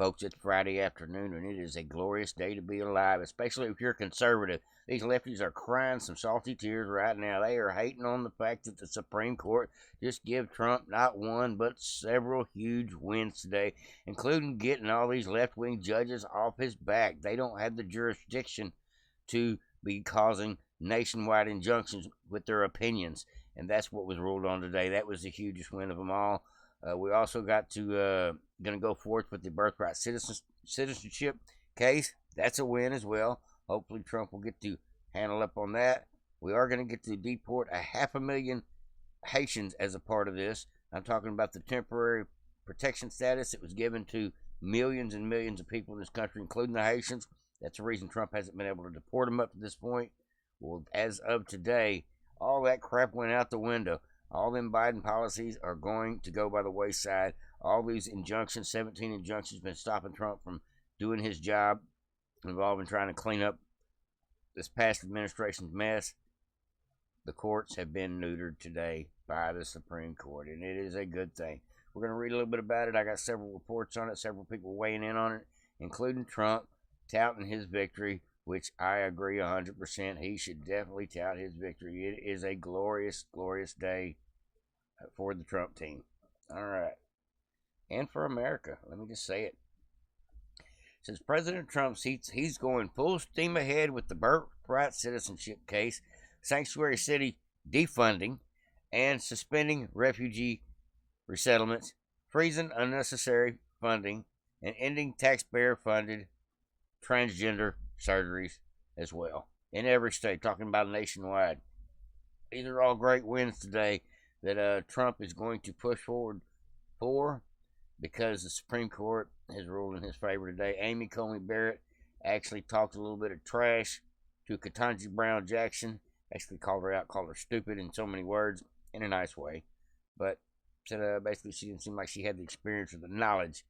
Folks, it's Friday afternoon, and it is a glorious day to be alive, especially if you're conservative. These lefties are crying some salty tears right now. They are hating on the fact that the Supreme Court just give Trump not one, but several huge wins today, including getting all these left-wing judges off his back. They don't have the jurisdiction to be causing nationwide injunctions with their opinions, and that's what was ruled on today. That was the hugest win of them all. We also got to going to go forth with the birthright citizenship case. That's a win as well. Hopefully Trump will get to handle up on that. We are going to get to deport 500,000 Haitians as a part of this. I'm talking about the temporary protection status that was given to millions and millions of people in this country, including the Haitians. That's the reason Trump hasn't been able to deport them up to this point. Well, as of today, all that crap went out the window. All them Biden policies are going to go by the wayside. All these injunctions, 17 injunctions, been stopping Trump from doing his job involving trying to clean up this past administration's mess. The courts have been neutered today by the Supreme Court, and it is a good thing. We're going to read a little bit about it. I got several reports on it, several people weighing in on it, including Trump touting his victory, which I agree 100%. He should definitely tout his victory. It is a glorious, glorious day for the Trump team. All right. And for America. Let me just say it. Since President Trump, he's going full steam ahead with the birthright citizenship case, sanctuary city defunding, and suspending refugee resettlements, freezing unnecessary funding, and ending taxpayer-funded transgender surgeries as well in every state, talking about nationwide. These are all great wins today that Trump is going to push forward for, because the Supreme Court has ruled in his favor today. Amy Coney Barrett actually talked a little bit of trash to Ketanji Brown Jackson, actually called her out, called her stupid in so many words, in a nice way, but said basically she didn't seem like she had the experience or the knowledge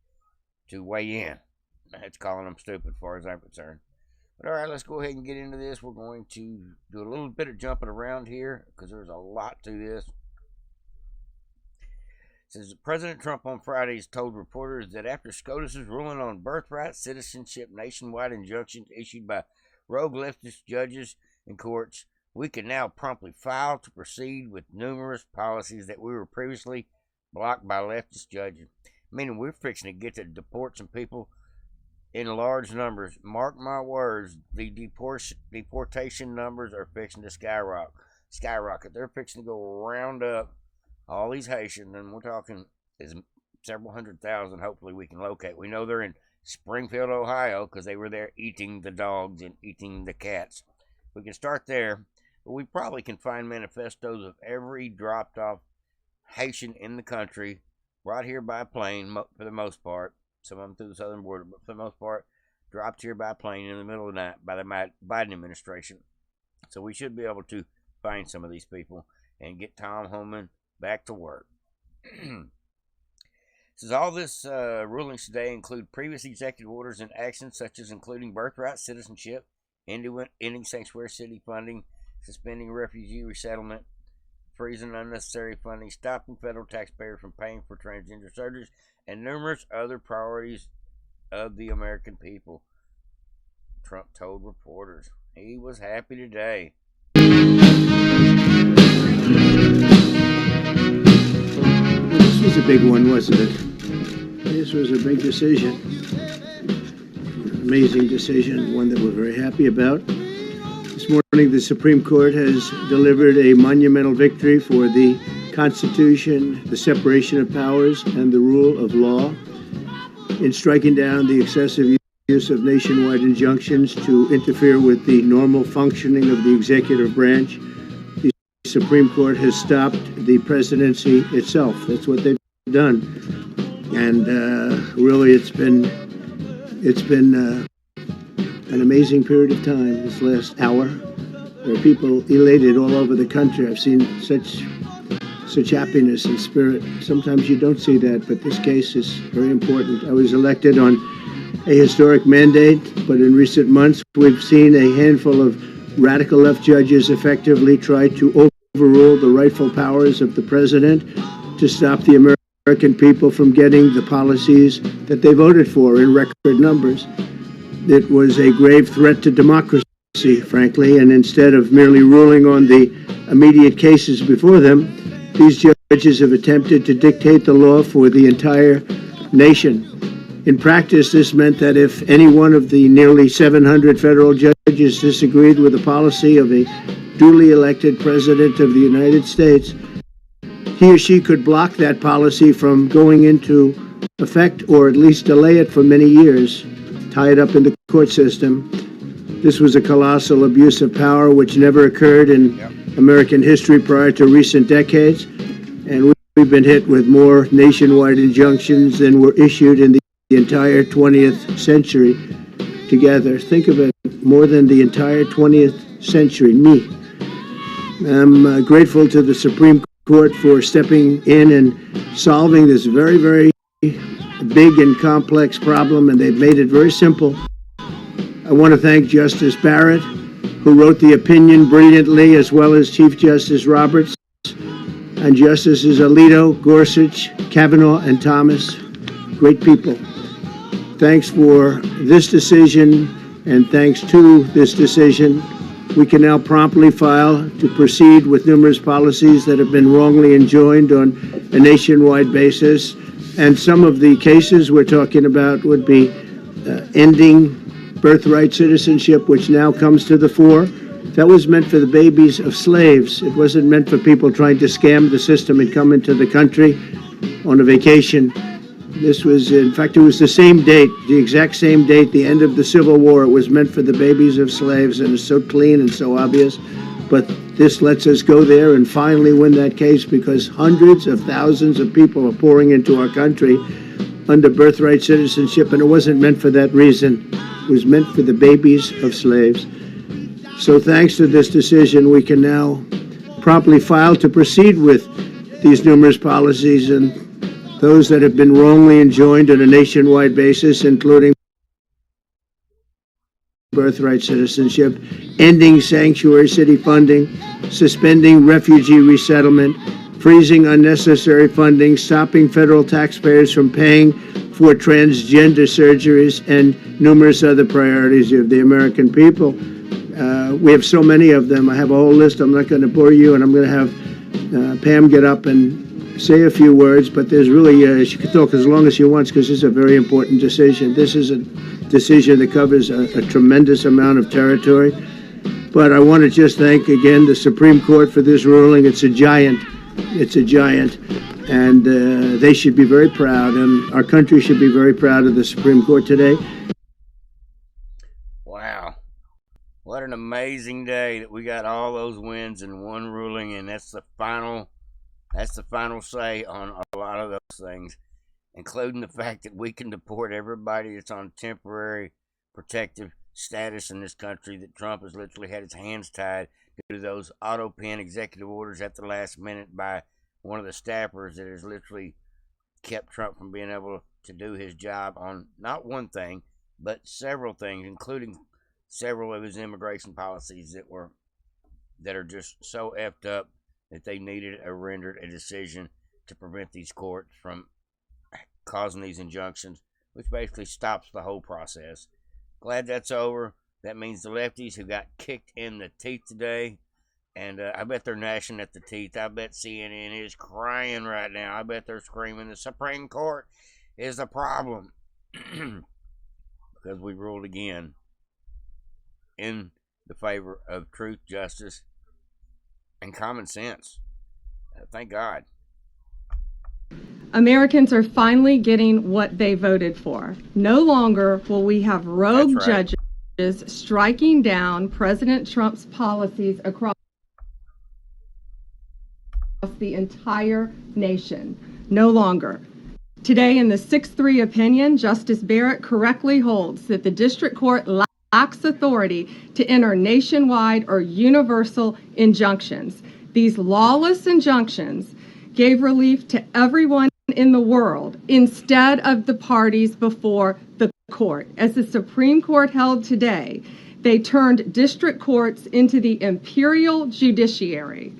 to weigh in. That's calling them stupid as far as I'm concerned. But all right, let's go ahead and get into this. We're going to do a little bit of jumping around here because there's a lot to this. It says President Trump on Friday told reporters that after Scotus' ruling on birthright citizenship nationwide injunctions issued by rogue leftist judges and courts, we can now promptly file to proceed with numerous policies that we were previously blocked by leftist judges. Meaning we're fixing to get to deport some people in large numbers. Mark my words, the deportation numbers are fixing to skyrocket. They're fixing to go round up all these Haitians, and we're talking is several 100,000. Hopefully we can locate. We know they're in Springfield, Ohio, because they were there eating the dogs and eating the cats. We can start there, but we probably can find manifestos of every dropped off Haitian in the country, brought here by plane for the most part. Some of them through the southern border, but for the most part, dropped here by plane in the middle of the night by the Biden administration. So we should be able to find some of these people and get Tom Homan back to work. Says all this rulings today include previous executive orders and actions such as including birthright citizenship, ending sanctuary city funding, suspending refugee resettlement, freezing unnecessary funding, stopping federal taxpayers from paying for transgender surgeries, and numerous other priorities of the American people. Trump told reporters he was happy today. This was a big one, wasn't it? This was a big decision. Amazing decision, one that we're very happy about. This morning, the Supreme Court has delivered a monumental victory for the Constitution, the separation of powers, and the rule of law in striking down the excessive use of nationwide injunctions to interfere with the normal functioning of the executive branch. The Supreme Court has stopped the presidency itself. That's what they've done. And really, it's been an amazing period of time this last hour. There are people elated all over the country. I've seen such happiness and spirit. Sometimes you don't see that, but this case is very important. I was elected on a historic mandate, but in recent months we've seen a handful of radical left judges effectively try to overrule the rightful powers of the president to stop the American American people from getting the policies that they voted for in record numbers. It was a grave threat to democracy, frankly, and instead of merely ruling on the immediate cases before them, these judges have attempted to dictate the law for the entire nation. In practice, this meant that if any one of the nearly 700 federal judges disagreed with the policy of a duly elected president of the United States, he or she could block that policy from going into effect or at least delay it for many years, tie it up in the court system. This was a colossal abuse of power which never occurred in American history prior to recent decades, and we've been hit with more nationwide injunctions than were issued in the entire 20th century together. Think of it, more than the entire 20th century. Me. I'm grateful to the Supreme Court for stepping in and solving this very, very big and complex problem, and they've made it very simple. I want to thank Justice Barrett, who wrote the opinion brilliantly, as well as Chief Justice Roberts, and Justices Alito, Gorsuch, Kavanaugh, and Thomas. Great people. Thanks for this decision, and thanks to this decision, we can now promptly file to proceed with numerous policies that have been wrongly enjoined on a nationwide basis. And some of the cases we're talking about would be ending birthright citizenship, which now comes to the fore. That was meant for the babies of slaves. It wasn't meant for people trying to scam the system and come into the country on a vacation. This was, in fact, it was the same date, the exact same date, the end of the Civil War. It was meant for the babies of slaves, and it's so clean and so obvious. But this lets us go there and finally win that case, because hundreds of thousands of people are pouring into our country under birthright citizenship, and it wasn't meant for that reason. It was meant for the babies of slaves. So thanks to this decision, we can now promptly file to proceed with these numerous policies and those that have been wrongly enjoined on a nationwide basis, including birthright citizenship, ending sanctuary city funding, suspending refugee resettlement, freezing unnecessary funding, stopping federal taxpayers from paying for transgender surgeries, and numerous other priorities of the American people. We have so many of them. I have a whole list. I'm not going to bore you, and I'm going to have Pam get up and say a few words, but there's really, she can talk as long as she wants, because this is a very important decision. This is a decision that covers a tremendous amount of territory. But I want to just thank again the Supreme Court for this ruling. It's a giant. It's a giant. And they should be very proud, and our country should be very proud of the Supreme Court today. Wow. What an amazing day that we got all those wins in one ruling, and that's the final say on a lot of those things, including the fact that we can deport everybody that's on temporary protective status in this country, that Trump has literally had his hands tied due to those auto-pen executive orders at the last minute by one of the staffers that has literally kept Trump from being able to do his job on not one thing, but several things, including several of his immigration policies that are just so effed up that they needed rendered a decision to prevent these courts from causing these injunctions, which basically stops the whole process. Glad that's over. That means the lefties who got kicked in the teeth today, and I bet they're gnashing at the teeth. I bet CNN is crying right now. I bet they're screaming the Supreme Court is the problem because we ruled again in the favor of truth, justice, and common sense. Thank God. Americans are finally getting what they voted for. No longer will we have rogue judges striking down President Trump's policies across the entire nation. No longer. Today, in the 6-3 opinion, Justice Barrett correctly holds that the district court lacks authority to enter nationwide or universal injunctions. These lawless injunctions gave relief to everyone in the world instead of the parties before the court. As the Supreme Court held today, they turned district courts into the imperial judiciary.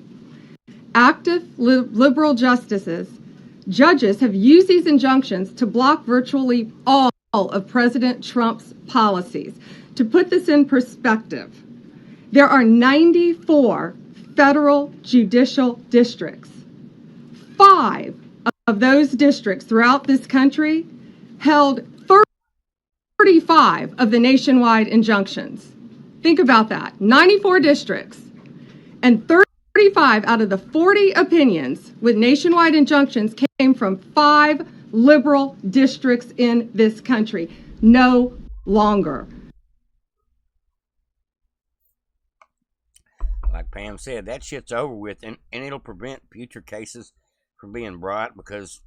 Active liberal justices Judges have used these injunctions to block virtually all of President Trump's policies. To put this in perspective, there are 94 federal judicial districts. 5 of those districts throughout this country held 35 of the nationwide injunctions. Think about that. 94 districts and 35 out of the 40 opinions with nationwide injunctions came from 5 liberal districts in this country. No longer. Like Pam said, that shit's over with, and it'll prevent future cases from being brought because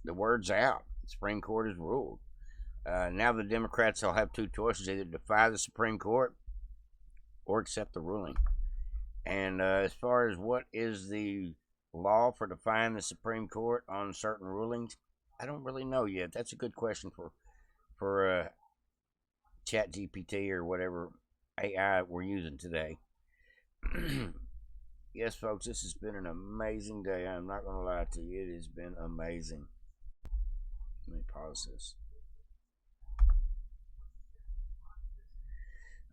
the word's out. The Supreme Court has ruled. Now the Democrats will have 2 choices: either defy the Supreme Court or accept the ruling. And as far as what is the law for defying the Supreme Court on certain rulings, I don't really know yet. That's a good question for ChatGPT or whatever AI we're using today. Yes, folks, this has been an amazing day. I'm not going to lie to you. It has been amazing. Let me pause this.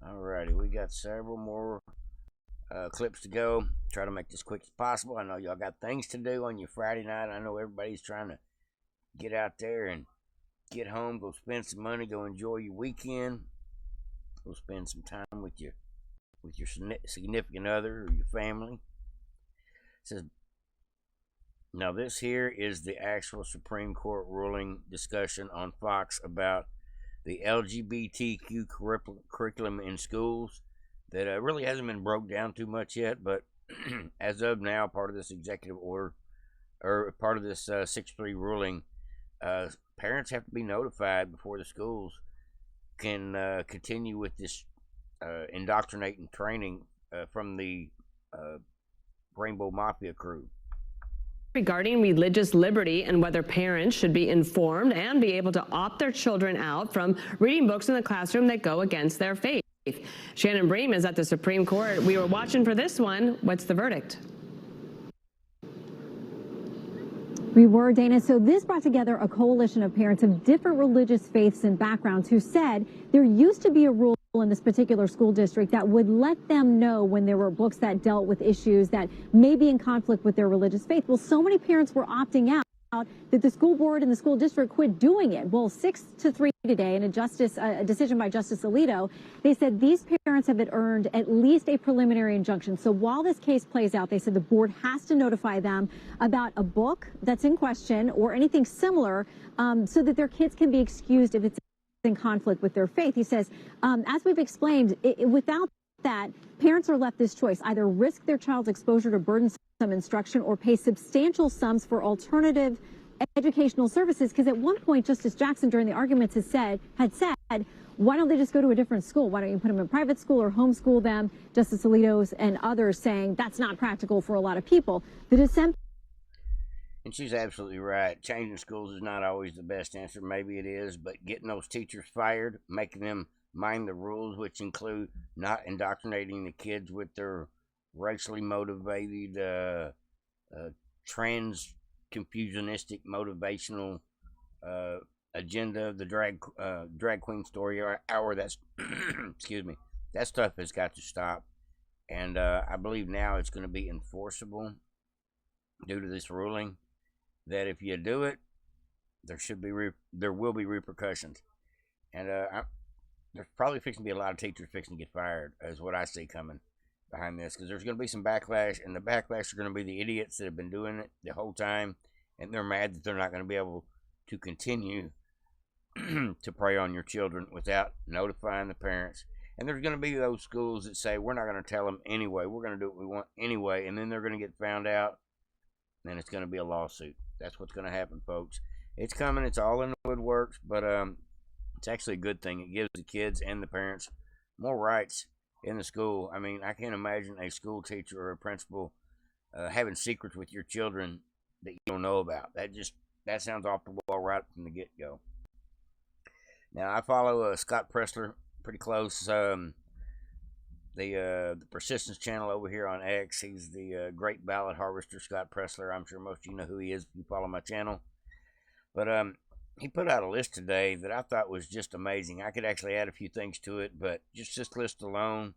Alrighty, we got several more clips to go. Try to make this quick as possible. I know y'all got things to do on your Friday night. I know everybody's trying to get out there and get home, go spend some money, go enjoy your weekend, go spend some time with your significant other or your family. It says, now this here is the actual Supreme Court ruling discussion on Fox about the LGBTQ curriculum in schools that really hasn't been broke down too much yet, but as of now, part of this executive order, or part of this 6-3 ruling, parents have to be notified before the schools can continue with this indoctrinating training from the Rainbow Mafia crew. Regarding religious liberty and whether parents should be informed and be able to opt their children out from reading books in the classroom that go against their faith. Shannon Bream is at the Supreme Court. We were watching for this one. What's the verdict? We were, Dana. So this brought together a coalition of parents of different religious faiths and backgrounds who said there used to be a rule in this particular school district that would let them know when there were books that dealt with issues that may be in conflict with their religious faith. Well, so many parents were opting out that the school board and the school district quit doing it. Well, 6-3 today in a decision by Justice Alito, they said these parents have earned at least a preliminary injunction. So while this case plays out, they said the board has to notify them about a book that's in question or anything similar so that their kids can be excused if it's in conflict with their faith. He says, as we've explained, without that, parents are left this choice: either risk their child's exposure to burdensome instruction or pay substantial sums for alternative educational services. Because at one point, Justice Jackson during the arguments had said, why don't they just go to a different school? Why don't you put them in private school or homeschool them? Justice Alito's and others saying that's not practical for a lot of people. The dissent. And she's absolutely right. Changing schools is not always the best answer. Maybe it is, but getting those teachers fired, making them mind the rules, which include not indoctrinating the kids with their racially motivated, trans confusionistic motivational agenda, the drag queen story hour. That's excuse me, that stuff has got to stop, and I believe now it's going to be enforceable due to this ruling that if you do it, there will be repercussions, and there's probably fixing to be a lot of teachers fixing to get fired, is what I see coming behind this, because there's going to be some backlash, and the backlash are going to be the idiots that have been doing it the whole time, and they're mad that they're not going to be able to continue to prey on your children without notifying the parents. And there's going to be those schools that say, we're not going to tell them anyway, we're going to do what we want anyway, and then they're going to get found out, and it's going to be a lawsuit. That's what's going to happen, folks. It's coming. It's all in the woodworks, but it's actually a good thing. It gives the kids and the parents more rights in the school. I mean, I can't imagine a school teacher or a principal having secrets with your children that you don't know about. That sounds off the wall right from the get-go. Now, I follow Scott Pressler pretty close. the Persistence channel over here on X. He's the great ballot harvester, Scott Pressler. I'm sure most of you know who he is if you follow my channel. But he put out a list today that I thought was just amazing. I could actually add a few things to it, but just this list alone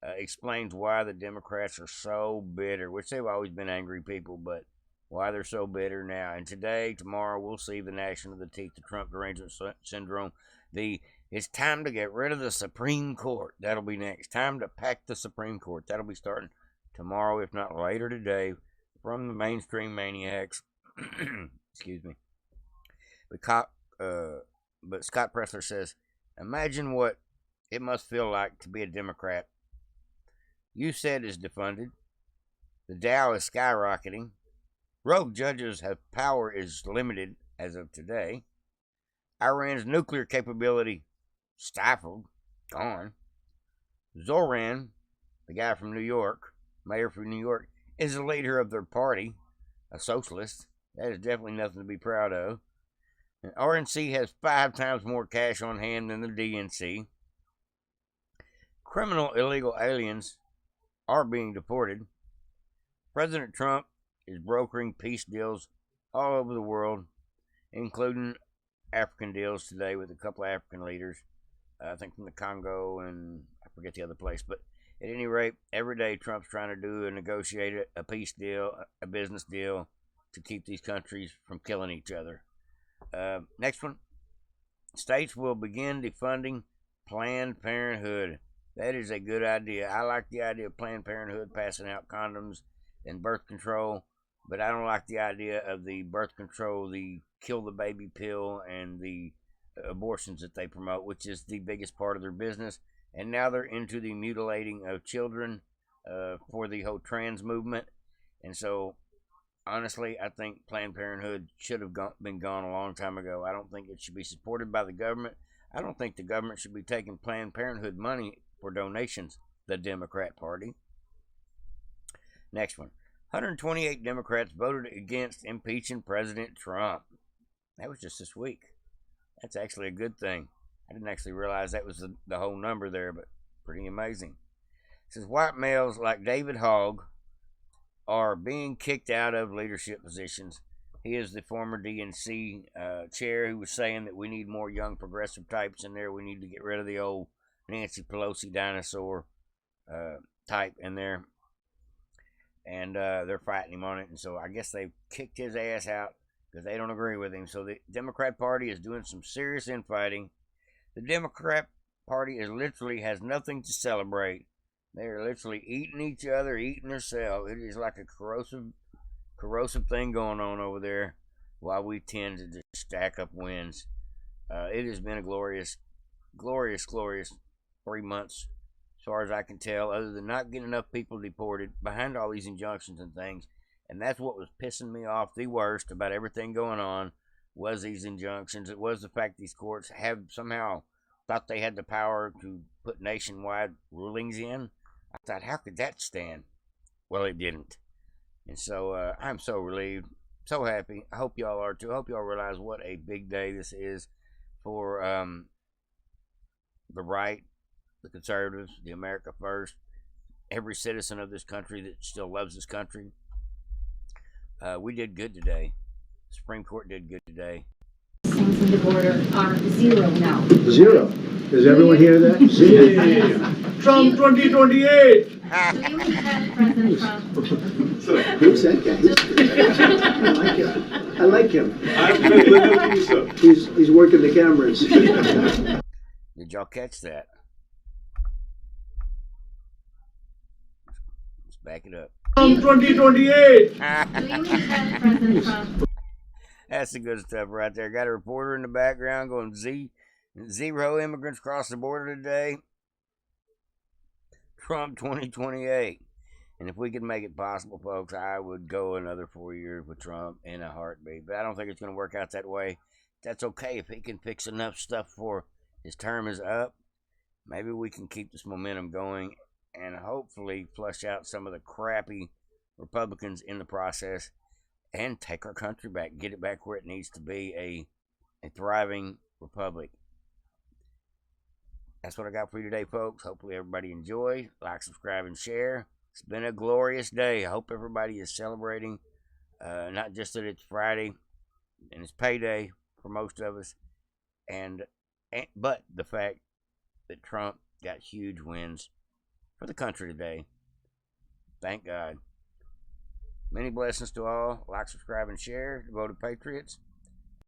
explains why the Democrats are so bitter, which they've always been angry people, but why they're so bitter now. And today, tomorrow, we'll see the gnashing of the teeth, the Trump derangement syndrome. It's time to get rid of the Supreme Court. That'll be next. Time to pack the Supreme Court. That'll be starting tomorrow, if not later today, from the mainstream maniacs. Excuse me. But Scott Pressler says, imagine what it must feel like to be a Democrat. You said is defunded. The Dow is skyrocketing. Rogue judges have power is limited as of today. Iran's nuclear capability stifled, gone. Zoran, the guy from New York, mayor from New York, is the leader of their party, a socialist. That is definitely nothing to be proud of. And RNC has 5 times more cash on hand than the DNC. Criminal illegal aliens are being deported. President Trump is brokering peace deals all over the world, including African deals today with a couple of African leaders, I think from the Congo and I forget the other place. But at any rate, every day Trump's trying to negotiate a peace deal, a business deal to keep these countries from killing each other. Next one. States will begin defunding Planned Parenthood. That is a good idea. I like the idea of Planned Parenthood passing out condoms and birth control, but I don't like the idea of the birth control, the kill the baby pill, and the abortions that they promote, which is the biggest part of their business. And now they're into the mutilating of children for the whole trans movement. And so, honestly, I think Planned Parenthood should have been gone a long time ago. I don't think it should be supported by the government. I don't think the government should be taking Planned Parenthood money for donations, the Democrat Party. Next one. 128 Democrats voted against impeaching President Trump. That was just this week. That's actually a good thing. I didn't actually realize that was the whole number there, but pretty amazing. It says white males like David Hogg are being kicked out of leadership positions. He is the former DNC chair who was saying that we need more young progressive types in there. We need to get rid of the old Nancy Pelosi dinosaur type in there. And they're fighting him on it. And so I guess they've kicked his ass out because they don't agree with him. So the Democrat Party is doing some serious infighting. The Democrat Party literally has nothing to celebrate. They're literally eating each other, eating themselves. It is like a corrosive thing going on over there while we tend to just stack up wins. It has been a glorious 3 months, as far as I can tell, other than not getting enough people deported behind all these injunctions and things. And that's what was pissing me off the worst about everything going on, was these injunctions. It was the fact these courts have somehow thought they had the power to put nationwide rulings in. I thought, how could that stand? Well, it didn't. And so I'm so relieved, so happy. I hope y'all are too. I hope y'all realize what a big day this is for the right, the conservatives, the America First, every citizen of this country that still loves this country. We did good today. The Supreme Court did good today. Things in the border are 0 now. 0. Does everyone hear that? 0. Trump 2028. Do you have President Trump? Who's that guy? I like him. He's working the cameras. Did y'all catch that? Let's back it up. Trump 2028. Do you have President Trump? That's the good stuff right there. Got a reporter in the background going, 0 immigrants cross the border today. Trump 2028. And if we could make it possible, folks, I would go another 4 years with Trump in a heartbeat. But I don't think it's going to work out that way. That's okay if he can fix enough stuff before his term is up. Maybe we can keep this momentum going and hopefully flush out some of the crappy Republicans in the process and take our country back, get it back where it needs to be, a thriving republic. That's what I got for you today, folks. Hopefully everybody enjoy. Like, subscribe, and share. It's been a glorious day. I hope everybody is celebrating. Not just that it's Friday and it's payday for most of us, but the fact that Trump got huge wins for the country today. Thank God. Many blessings to all. Like, subscribe, and share. Devoted Patriots.